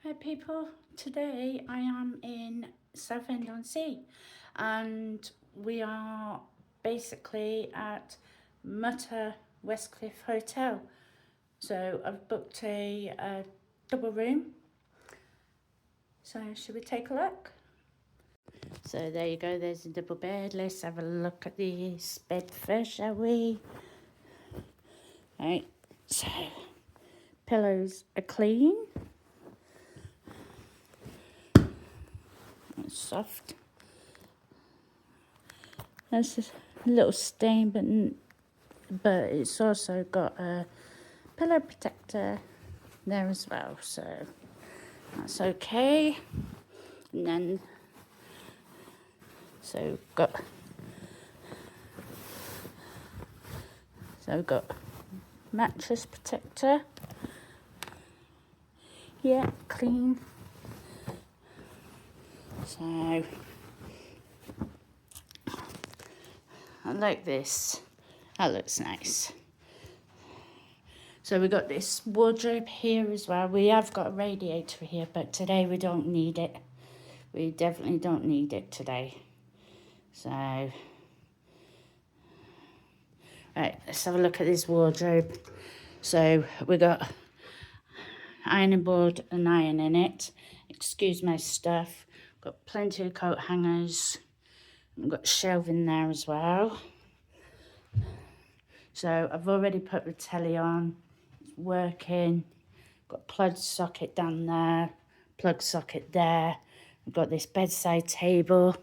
Hi people, today I am in Southend-on-Sea and we are basically at Muthu Westcliff Hotel. So I've booked a double room, so should we take a look? So there you go, there's a double bed. Let's have a look at this bed first, shall we? Right, so pillows are clean. Soft. There's a little stain, but it's also got a pillow protector there as well, so that's okay. And then got mattress protector. Yeah, clean. So I like this. That looks nice. So we got this wardrobe here as well. We have got a radiator here, but today we don't need it. We definitely don't need it today. So, right, let's have a look at this wardrobe. So we got ironing board and iron in it. Excuse my stuff. Got plenty of coat hangers. We've got shelving there as well. So I've already put the telly on. It's working. Got plug socket down there. Plug socket there. We've got this bedside table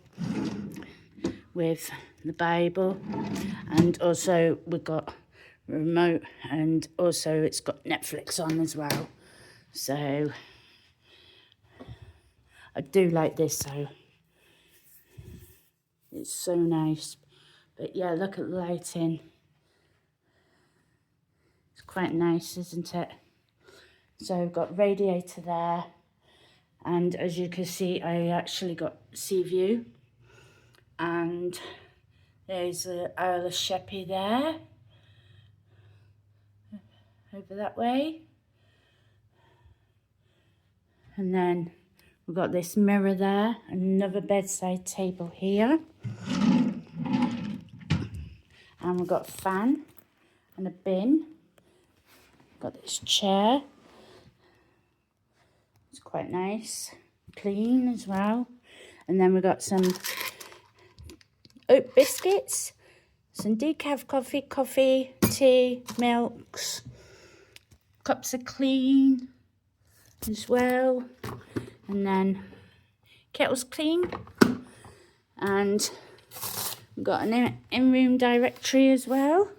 with the Bible. And also we've got remote, and also it's got Netflix on as well. So I do like this, so it's so nice. But yeah, look at the lighting. It's quite nice, isn't it? So I've got radiator there, and as you can see, I actually got sea view, and there's the Isle of Sheppey there, over that way. And then we've got this mirror there, another bedside table here. And we've got a fan and a bin. Got this chair. It's quite nice, clean as well. And then we've got some oat biscuits, some decaf coffee, tea, milks. Cups are clean as well. And then kettle's clean. And we've got an in-room directory as well.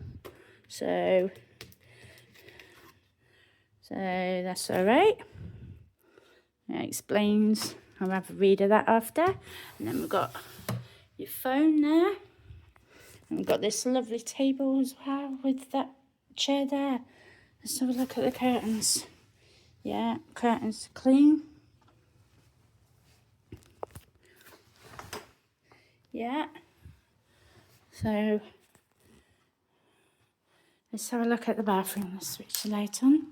So that's all right. It explains. I'll have a read of that after. And then we've got your phone there. And we've got this lovely table as well with that chair there. Let's have a look at the curtains. Yeah, curtains are clean. Yeah. So let's have a look at the bathroom. Let's switch the light on.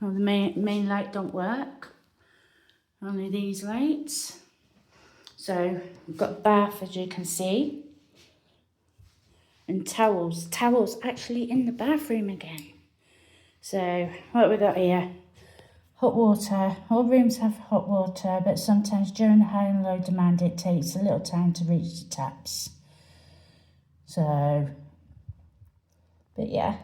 Oh, the main light don't work. Only these lights. So we've got a bath, as you can see. And towels. Towels actually in the bathroom again. So what have we got here? Hot water. All rooms have hot water, but sometimes during high and low demand it takes a little time to reach the taps. So, but yeah.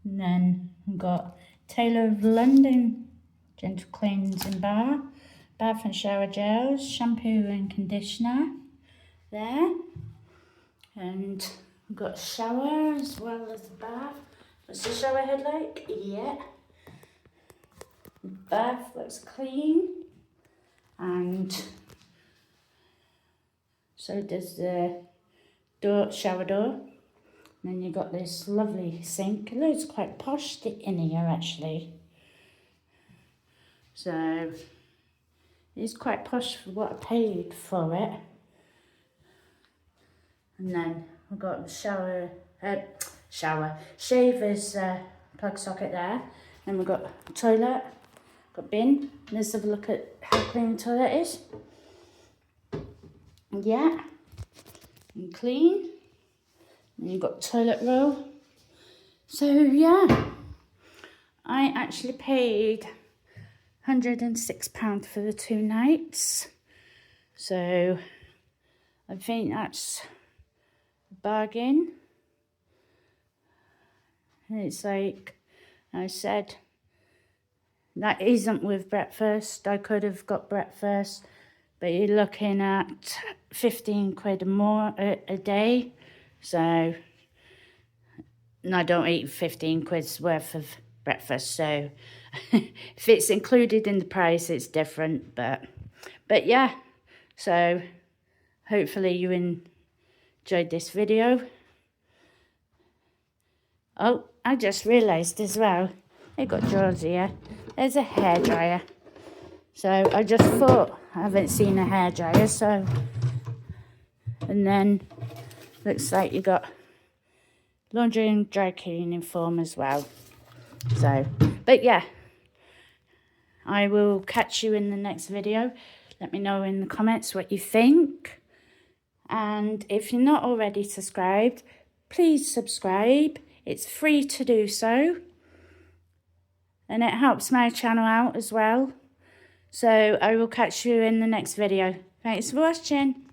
And then we've got Taylor of London gentle cleansing bar, bath and shower gels, shampoo and conditioner there. And we've got a shower as well as the bath. What's the shower head like? Yeah. The bath looks clean. And so does the shower door. And then you've got this lovely sink. It looks quite posh in here actually. So it's quite posh for what I paid for it. And then we've got the shaver's plug socket there. Then we've got toilet, got bin. Let's have a look at how clean the toilet is. Yeah, and clean. And you've got toilet roll. So yeah, I actually paid £106 for the 2 nights. So I think that's a bargain. And it's like I said, that isn't with breakfast. I could have got breakfast, but you're looking at 15 quid more a day. So, and I don't eat 15 quid's worth of breakfast. So if it's included in the price, it's different. But yeah, so hopefully you enjoyed this video. Oh, I just realised as well, they've got drawers here. There's a hairdryer. So I just thought, I haven't seen a hairdryer, so. And then, looks like you got laundry and dry cleaning form as well. So, but yeah, I will catch you in the next video. Let me know in the comments what you think. And if you're not already subscribed, please subscribe. It's free to do so. And it helps my channel out as well. So I will catch you in the next video. Thanks for watching.